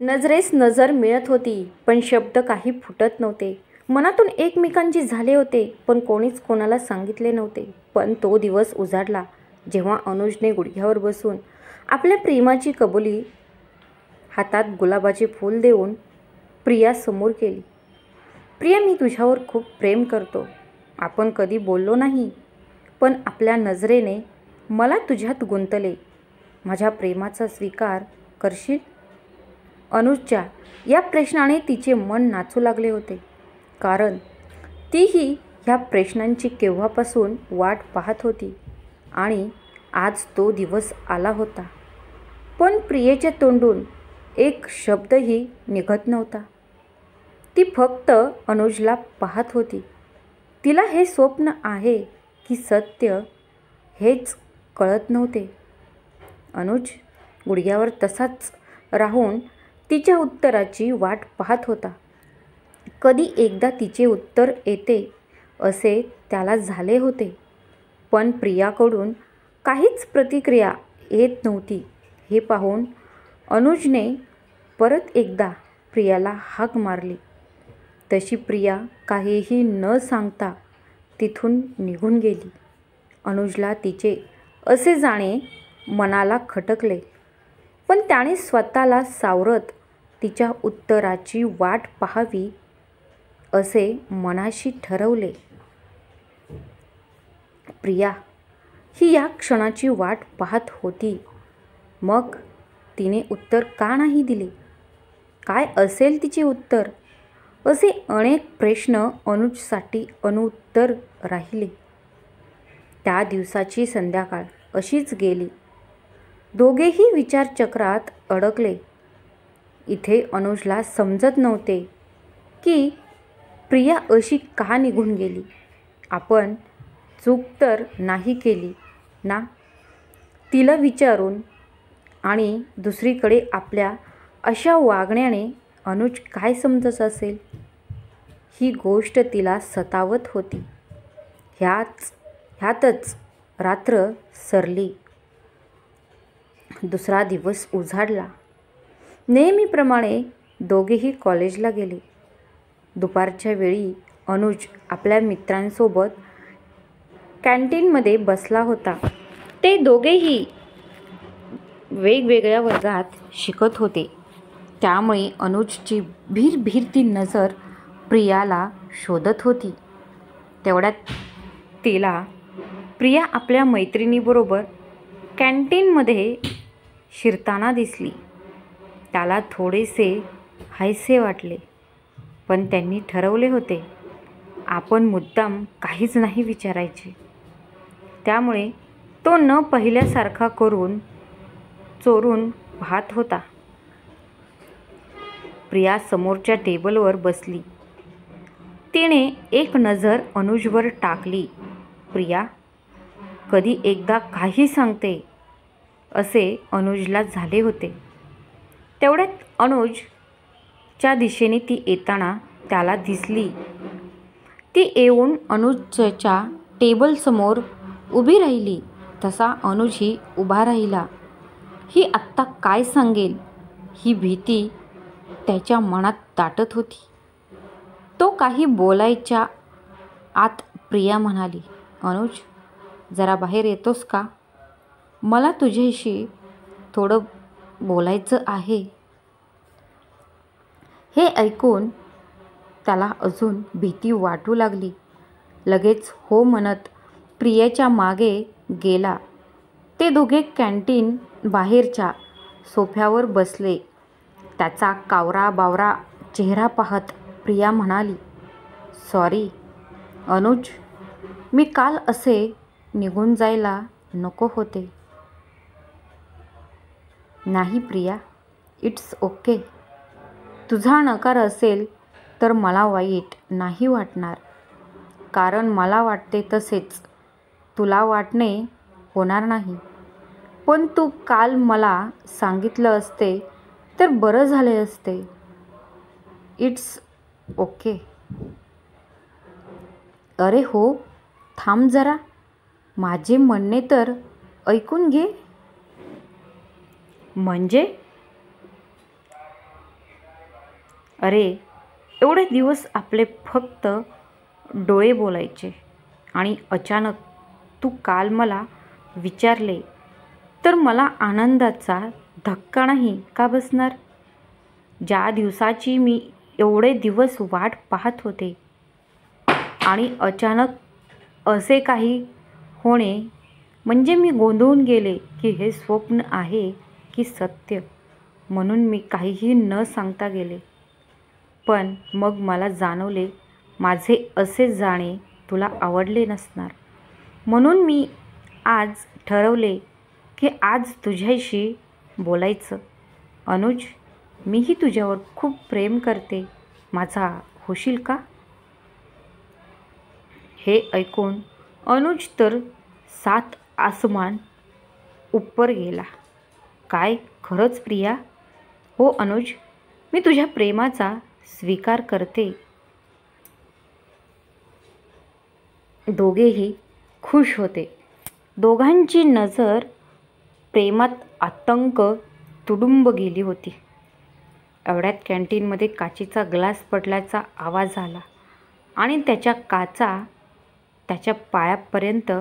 नजरेस नजर मिळत होती, पण शब्द काही फुटत नव्हते. मनातून एकमेकांची झाले होते, पण कोणीच कोणाला सांगितले नव्हते. पण तो दिवस उजाडला जेव्हा अनुजने गुडघ्यावर बसून आपल्या प्रेमाची कबुली हातात गुलाबाचे फूल देऊन प्रियासमोर केली. प्रिया, मी तुझ्यावर खूप प्रेम करतो. आपण कधी बोललो नाही, पण आपल्या नजरेने मला तुझ्यात गुंतले. माझ्या प्रेमाचा स्वीकार करशील? अनुजच्या या प्रश्नाने तिचे मन नाचू लागले होते, कारण तीही ह्या प्रश्नांची केव्हापासून वाट पाहत होती आणि आज तो दिवस आला होता. पण प्रियेच्या तोंडून एक शब्दही निघत नव्हता. ती फक्त अनुजला पाहत होती. तिला हे स्वप्न आहे की सत्य हेच कळत नव्हते. अनुज गुडघ्यावर तसाच राहून तिच्या उत्तराची वाट पाहत होता. कधी एकदा तिचे उत्तर येते असे त्याला झाले होते, पण प्रियाकडून काहीच प्रतिक्रिया येत नव्हती. हे पाहून अनुजने परत एकदा प्रियाला हाक मारली. तशी प्रिया काहीही न सांगता तिथून निघून गेली. अनुजला तिचे असे जाणे मनाला खटकले, पण त्याने स्वतःला सावरत तिच्या उत्तराची वाट पाहावी असे मनाशी ठरवले. प्रिया ही या क्षणाची वाट पाहत होती. मग तिने उत्तर का नाही दिले? काय असेल तिचे उत्तर? असे अनेक प्रश्न अनुजसाठी अनुत्तर राहिले. त्या दिवसाची संध्याकाळ अशीच गेली. दोघेही विचारचक्रात अडकले. इथे अनुजला समजत नव्हते की प्रिया अशी का निघून गेली. आपण चूक तर नाही केली ना तिला विचारून, आणि दुसरीकडे आपल्या अशा वागण्याने अनुज काय समजत असेल, ही गोष्ट तिला सतावत होती. ह्यातच रात्र सरली. दुसरा दिवस उजाडला. नेहमीप्रमाणे दोघेही कॉलेजला गेले. दुपारच्या वेळी अनुज आपल्या मित्रांसोबत कॅन्टीनमध्ये बसला होता. ते दोघेही वेगवेगळ्या वर्गात शिकत होते, त्यामुळे अनुजची भिरभिरती नजर प्रियाला शोधत होती. तेवढ्यात तिला प्रिया आपल्या मैत्रिणीबरोबर कॅन्टीनमध्ये शिरताना दिसली. त्याला थोडेसे हायसे वाटले, पण त्यांनी ठरवले होते आपण मुद्दाम काहीच नाही विचारायचे. त्यामुळे तो न पाहिल्यासारखा करून चोरून पाहत होता. प्रिया समोरच्या टेबलवर बसली. तिने एक नजर अनुजवर टाकली. प्रिया कधी एकदा काही सांगते असे अनुजला झाले होते. तेवढ्यात अनुजच्या दिशेने ती येताना त्याला दिसली. ती येऊन अनुजच्या टेबलसमोर उभी राहिली. तसा अनुजही उभा राहिला. ही आत्ता काय सांगेल ही भीती त्याच्या मनात दाटत होती. तो काही बोलायच्या आत प्रिया म्हणाली, अनुज, जरा बाहेर येतोस का? मला तुझ्याशी थोडं बोलायचं आहे. हे ऐकून त्याला अजून भीती वाटू लागली. लगेच हो म्हणत प्रियाच्या मागे गेला. ते दोघे कॅन्टीन बाहेरच्या सोफ्यावर बसले. त्याचा कावरा बावरा चेहरा पाहत प्रिया म्हणाली, सॉरी अनुज, मी काल असे निघून जायला नको होते. नाही प्रिया, इट्स ओके. तुझा नकार असेल तर मला वाईट नाही वाटणार, कारण मला वाटते तसेच तुला वाटणे होणार नाही. पण तू काल मला सांगितलं असते तर बरं झाले असते. It's okay. अरे हो, थांब जरा, माझे म्हणणे तर ऐकून घे. म्हणजे अरे, एवढे दिवस आपले फक्त डोळे बोलायचे आणि अचानक तू काल मला विचारले तर मला आनंदाचा धक्का नाही का बसणार? ज्या दिवसाची मी एवढे दिवस वाट पाहत होते आणि अचानक असे काही होणे म्हणजे मी गोंधळून गेले की हे स्वप्न आहे की सत्य. म्हणून मी काहीही न सांगता गेले. पण मग मला जाणवले माझे असे जाणे तुला आवडले नसणार. म्हणून मी आज ठरवले की आज तुझ्याशी बोलायचं. अनुज, मीही तुझ्यावर खूप प्रेम करते. माझा होशील का? हे ऐकून अनुज तर 7 आसमान उप्पर गेला. काय खरंच प्रिया? हो अनुज, मी तुझ्या प्रेमाचा स्वीकार करते. दोघेही खुश होते. दोघांची नजर प्रेमात आतंक तुडुंब गेली होती. एवढ्यात कॅन्टीनमध्ये काचेचा ग्लास पडल्याचा आवाज आला आणि त्याच्या काचा त्याच्या पायापर्यंत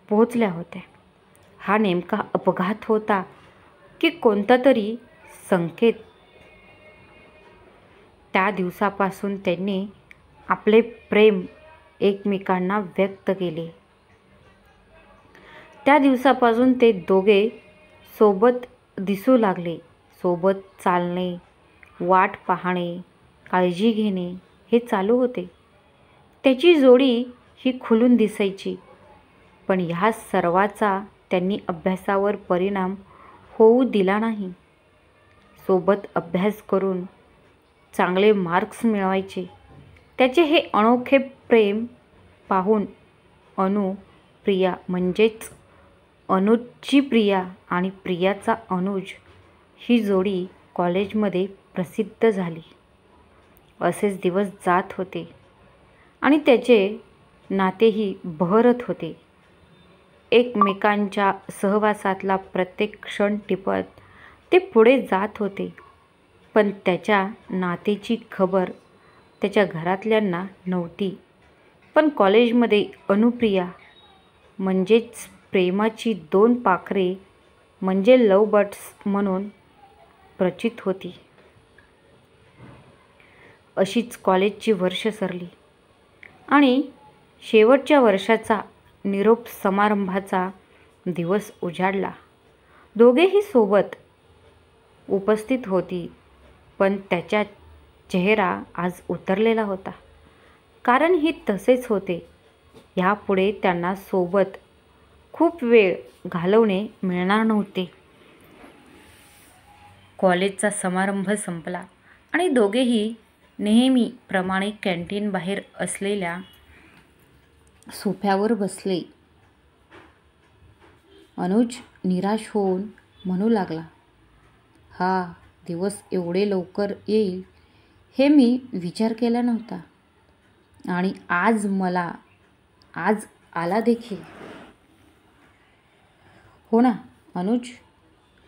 पोहोचल्या होत्या. हा नेमका अपघात होता की कोणता तरी संकेत? त्या दिवसापासून त्यांनी आपले प्रेम एकमेकांना व्यक्त केले. त्या दिवसापासून ते दोघे सोबत दिसू लागले. सोबत चालणे, वाट पाहणे, काळजी घेणे हे चालू होते. त्याची जोडी ही खुलून दिसायची. पण ह्या सर्वाचा त्यांनी अभ्यासावर परिणाम होऊ दिला नाही. सोबत अभ्यास करून चांगले मार्क्स मिळवायचे. त्याचे हे अनोखे प्रेम पाहून प्रिया म्हणजेच अनुजची प्रिया आणि प्रियाचा अनुज ही जोडी कॉलेजमध्ये प्रसिद्ध झाली. असेच दिवस जात होते आणि त्याचे नातेही बहरत होते. एकमेकांच्या सहवासातला प्रत्येक क्षण टिपत ते पुढे जात होते. पण त्याच्या नातेची खबर त्याच्या घरातल्यांना नव्हती. पण कॉलेजमध्ये अनुप्रिया म्हणजेच प्रेमाची 2 पाखरे म्हणजे लव्ह बर्ड्स म्हणून प्रचित होती. अशीच कॉलेजची वर्ष सरली आणि शेवटच्या वर्षाचा निरोप समारंभाचा दिवस उजाडला. दोघेही सोबत उपस्थित होती. पण त्याचा चेहरा आज उतरलेला होता. कारण ही तसेच होते. ह्यापुढे त्यांना सोबत खूप वेळ घालवणे मिळणार नव्हते. कॉलेजचा समारंभ संपला आणि दोघेही नेहमीप्रमाणे कॅन्टीन बाहेर असलेल्या सोफ्यावर बसले. अनुज निराश होऊन म्हणू लागला, हा दिवस एवढे लवकर येईल हे मी विचार केला नव्हता. आणि आज आला देखील. हो ना अनुज,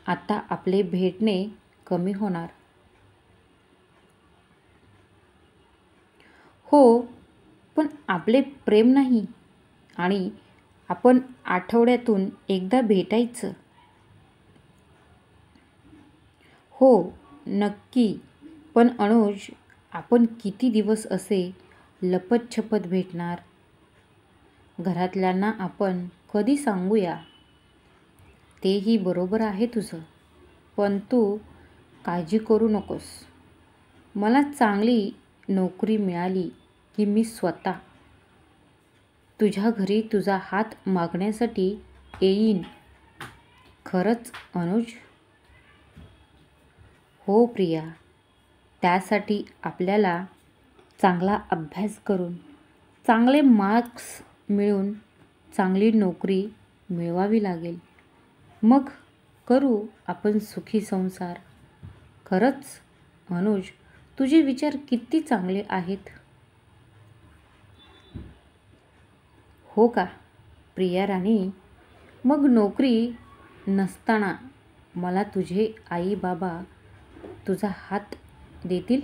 आता आपले भेटणे कमी होणार. हो, पण आपले प्रेम नाही. आणि आपण आठवड्यातून एकदा भेटायचं. हो नक्की. पण अनुज, आपण किती दिवस असे लपतछपत भेटणार? घरातल्यांना आपण कधी सांगूया? तेही बरोबर आहे तुझं. पण तू काळजी करू नकोस. मला चांगली नोकरी मिळाली की मी स्वतः तुझ्या घरी तुझा हात मागण्यासाठी येईन. खरंच अनुज? हो प्रिया. त्यासाठी आपल्याला चांगला अभ्यास करून चांगले मार्क्स मिळवून चांगली नोकरी मिळवावी लागेल. मग करू आपण सुखी संसार. खरंच अनुज, तुझे विचार किती चांगले आहेत. हो का प्रिया राणी? मग नोकरी नसताना मला तुझे आई बाबा तुझा हात देतील?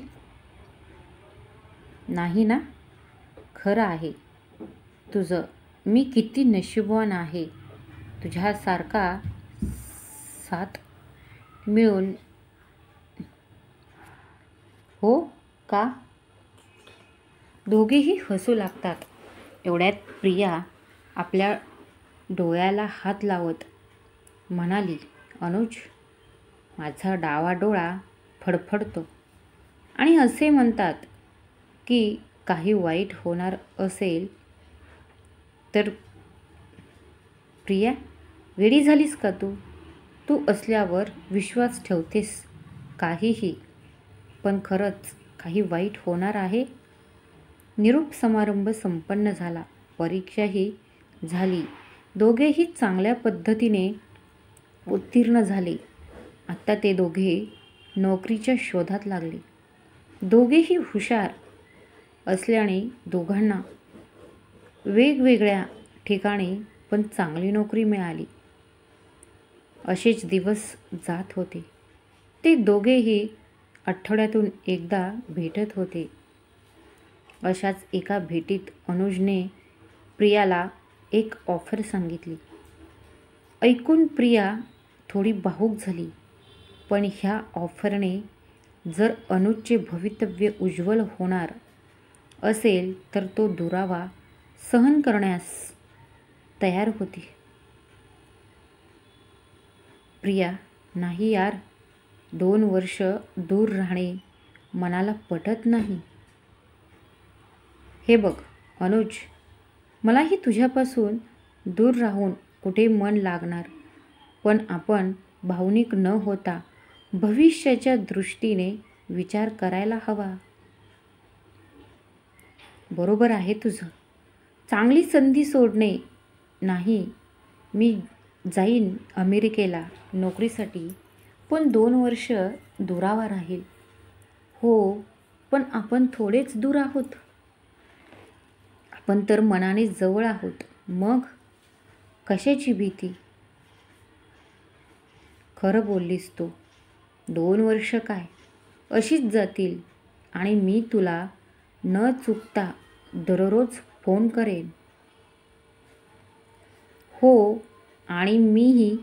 नाही ना? खरं आहे तुझं. मी किती नशीबवान आहे तुझ्यासारखा साथ मिळून. हो का? दोघेही हसू लागतात. एवढ्यात प्रिया आपल्या डोळ्याला हात लावत म्हणाली, अनुज, माझा डावा डोळा फडफडतो आणि असे म्हणतात की काही वाईट होणार असेल तर. प्रिया, वेडी झालीस का तू? तू असल्यावर विश्वास ठेवतेस काहीही, पण खरंच काही वाईट होणार आहे? निरोप समारंभ संपन्न झाला. परीक्षाही झाली. दोघेही चांगल्या पद्धतीने उत्तीर्ण झाले. आत्ता ते दोघे नोकरीच्या शोधात लागले. दोघेही हुशार असल्याने दोघांना वेगवेगळ्या ठिकाणी पण चांगली नोकरी मिळाली. असेच दिवस जात होते. ते दोघेही आठवड्यातून एकदा भेटत होते. अशाच एका भेटीत अनुजने प्रियाला एक ऑफर सांगितली. ऐकून प्रिया थोडी भावूक झाली. पण ह्या ऑफरने जर अनुजचे भवितव्य उज्ज्वल होणार असेल तर तो दुरावा सहन करण्यास तयार होती. प्रिया, नाही यार, 2 वर्ष दूर राहणे मनाला पटत नाही. हे बघ अनुज, मलाही तुझ्यापासून दूर राहून कुठे मन लागणार, पण आपण भावनिक न होता भविष्याच्या दृष्टीने विचार करायला हवा. बरोबर आहे तुझं. चांगली संधी सोडणे नाही. मी जाईन अमेरिकेला नोकरीसाठी, पण 2 वर्ष दुरावा राहील. हो, पण आपण थोडेच दूर आहोत. आपण तर मनाने जवळ आहोत. मग कशाची भीती? खरं बोललीस तू. 2 वर्ष काय अशीच जातील आणि मी तुला न चुकता दररोज फोन करेन. हो, आणि मीही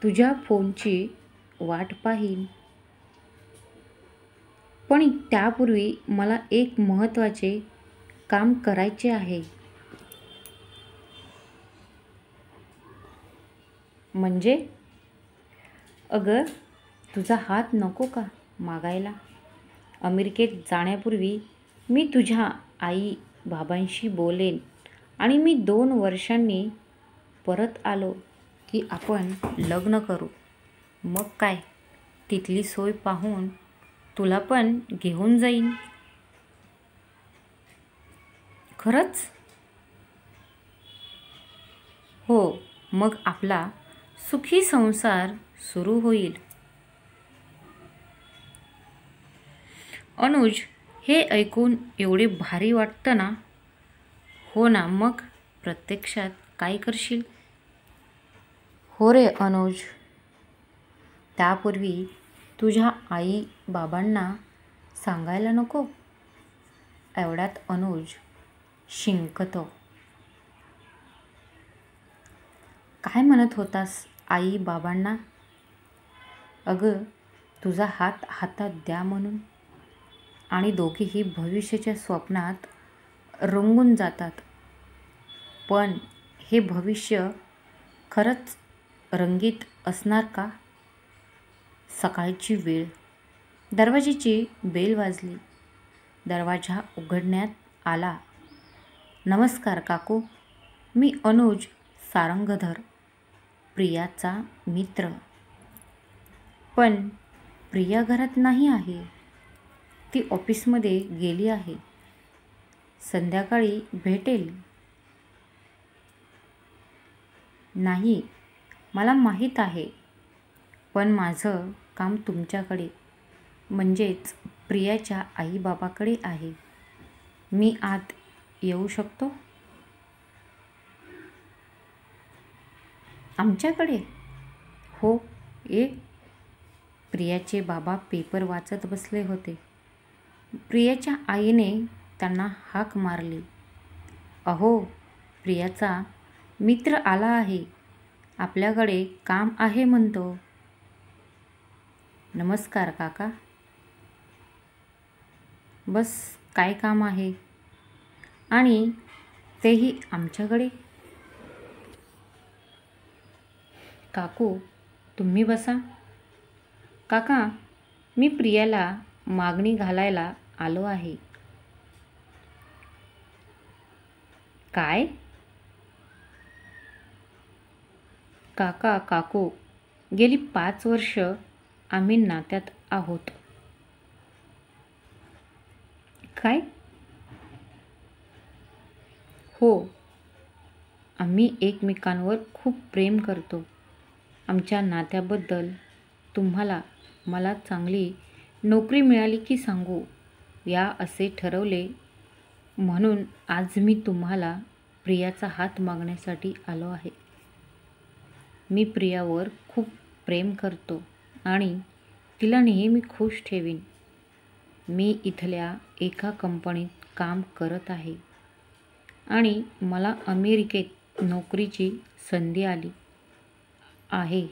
तुझ्या फोनची वाट पाहीन. पण त्यापूर्वी मला एक महत्त्वाचे काम करायचे आहे. म्हणजे? अगं, तुझा हात नको का मागायला? अमेरिकेत जाण्यापूर्वी मी तुझ्या आई बाबांशी बोलेन आणि मी 2 वर्षांनी परत आलो की आपण लग्न करू. मग काय, तिथली सोय पाहून तुला पण घेऊन जाईन. खरंच? हो, मग आपला सुखी संसार सुरू होईल. अनुज, हे ऐकून एवढे भारी वाटतं ना? हो ना. मग प्रत्यक्षात काय करशील? हो रे अनुज, त्यापूर्वी तुझ्या आई बाबांना सांगायला नको? एवढ्यात अनुज शिंकतो. काय म्हणत होतास आई बाबांना? अगं, तुझा हात हातात द्या म्हणून. आणि दोघेही भविष्याच्या स्वप्नात रंगून जातात. पण हे भविष्य खरंच रंगीत असणार का? सकाळची वेळ. दरवाजाची बेल वाजली. दरवाजा उघडण्यात आला. नमस्कार काकू, मी अनुज सारंगधर, प्रियाचा मित्र. पण प्रिया घरात नाही आहे. ती ऑफिसमध्ये गेली आहे. संध्याकाळी भेटेल. नाही, मला माहीत आहे, पण माझं काम तुमच्याकडे म्हणजेच प्रियाच्या आईबाबाकडे आहे. मी आत येऊ शकतो? आमच्याकडे? हो, ये. प्रियाचे बाबा पेपर वाचत बसले होते. प्रियाच्या आईने त्यांना हाक मारली. अहो, प्रियाचा मित्र आला आहे, आपल्याकडे काम आहे म्हणतो. नमस्कार काका. बस काय काम आहे, आणि तेही आमच्याकडे? काकू तुम्ही बसा. काका, मी प्रियाला मागणी घालायला आलो आहे. काय? काका काकू, गेली 5 वर्ष आम्ही नात्यात आहोत. काय? हो, आम्ही एकमेकांवर खूप प्रेम करतो. आमच्या नात्याबद्दल तुम्हाला मला चांगली नोकरी मिळाली की सांगू या असे ठरवले, म्हणून आज मी तुम्हाला प्रियाचा हात मागण्यासाठी आलो आहे. मी प्रियावर खूप प्रेम करतो आणि तिला नेहमी खुश ठेवीन. मी इथल्या एका कंपनीत काम करत आहे आणि मला अमेरिकेत नोकरीची संधी आली आहे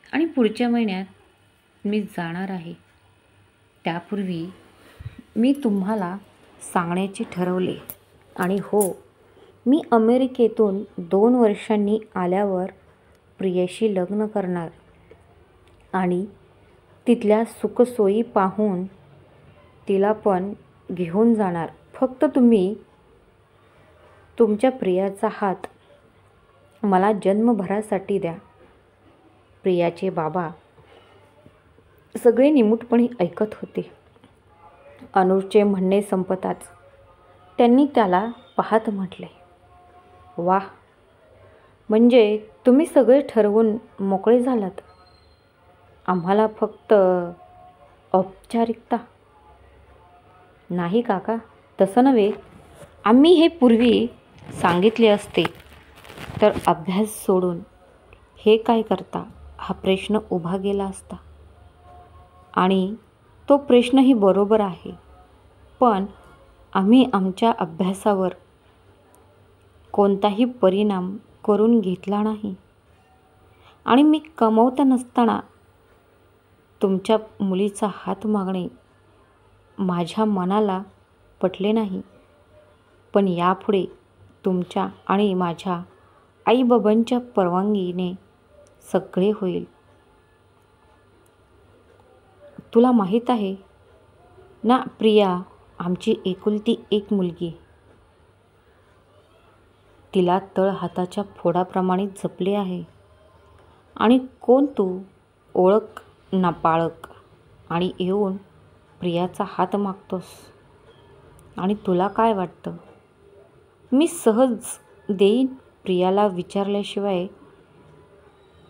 आणि पुढच्या महिन्यात मी जाणार आहे. त्यापूर्वी मी तुम्हाला सांगण्याचे ठरवले. आणि हो, मी अमेरिकेतून 2 वर्षांनी आल्यावर प्रियाशी लग्न करणार आणि तिथल्या सुखसोयी पाहून तिला पण घेऊन जाणार. फक्त तुम्ही तुमच्या प्रियाचा हात मला जन्मभरासाठी द्या. प्रियाचे बाबा सगळे निमूटपणे ऐकत होते. अनुजचे म्हणणे संपताच त्यांनी त्याला पाहत म्हटले, वाह, म्हणजे तुम्ही सगळे ठरवून मोकळे झालात. आम्हाला फक्त औपचारिकता. नाही काका, तसं नव्हे. आम्ही हे पूर्वी सांगितले असते तर अभ्यास सोडून हे काय करता हा प्रश्न उभा गेला असता. आणि तो प्रश्नही बरोबर आहे. पण आम्ही आमच्या अभ्यासावर कोणताही परिणाम करून घेतला नाही. आणि मी कमवत नसताना तुमच्या मुलीचा हात मागणे माझ्या मनाला पटले नाही. पण यापुढे तुमच्या आणि माझ्या आईबाबांच्या परवानगीने सगळे होईल. तुला माहीत आहे ना, प्रिया आमची एकुलती एक मुलगी. तिला तळ हाताच्या फोडाप्रमाणे जपले आहे. आणि कोण तू, ओळख ना पाळक, आणि येऊन प्रियाचा हात मागतोस. आणि तुला काय वाटतं मी सहज देईन? प्रियाला विचारल्याशिवाय,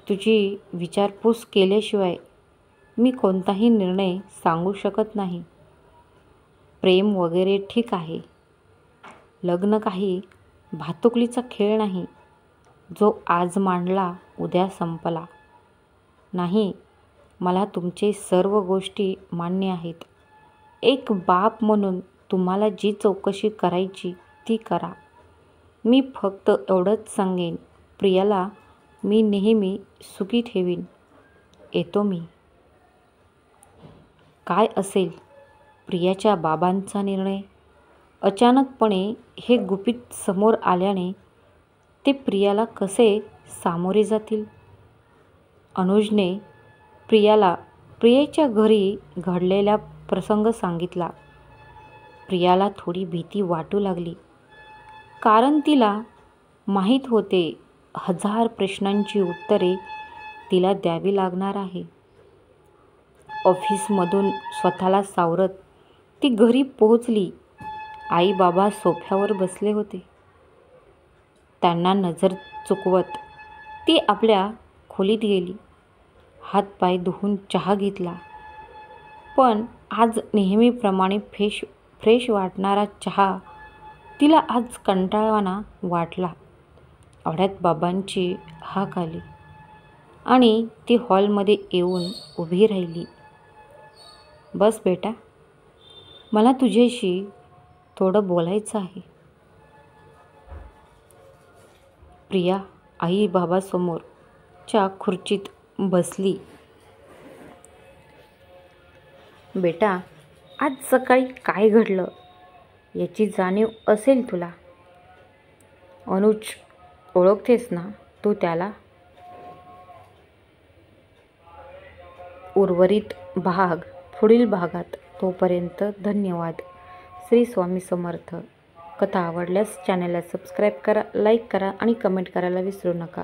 तुझी विचारपूस केल्याशिवाय मी कोणताही निर्णय सांगू शकत नाही. प्रेम वगैरे ठीक आहे. लग्न काही भातुकलीचा खेळ नाही, जो आज मांडला उद्या संपला. नाही, मला तुमचे सर्व गोष्टी मान्य आहेत. एक बाप म्हणून तुम्हाला जी चौकशी करायची ती करा. मी फक्त एवढंच सांगेन, प्रियाला मी नेहमी सुखी ठेवीन. येतो मी. काय असेल प्रियाच्या बाबांचा निर्णय? अचानकपणे हे गुपित समोर आल्याने ते प्रियाला कसे सामोरे जातील? अनुजने प्रियाला प्रियेच्या घरी घडलेला प्रसंग सांगितला. प्रियाला थोडी भीती वाटू लागली, कारण तिला माहीत होते 1000 प्रश्नांची उत्तरे तिला द्यावी लागणार आहे. ऑफिसमधून स्वतःला सावरत ती घरी पोहोचली. आई बाबा सोफ्यावर बसले होते. त्यांना नजर चुकवत ती आपल्या खोलीत गेली. हातपाय धुवून चहा घेतला. पण आज नेहमीप्रमाणे फ्रेश वाटणारा चहा तिला आज कंटाळवाणा वाटला. एवढ्यात बाबांची हाक आली आणि ती हॉलमध्ये येऊन उभी राहिली. बस बेटा. मला तुझ्याशी थोडं बोलायचं आहे. प्रिया आई बाबासमोरच्या खुर्चीत बसली. बेटा, आज सकाळी काय घडलं याची जाणीव असेल तुला. अनुज ओळखतेस ना तू त्याला. उर्वरित भाग पुढील भागात. तोपर्यंत धन्यवाद. श्री स्वामी समर्थ. कथा आवडल्यास चॅनलला सबस्क्राईब करा, लाईक करा आणि कमेंट करायला विसरू नका.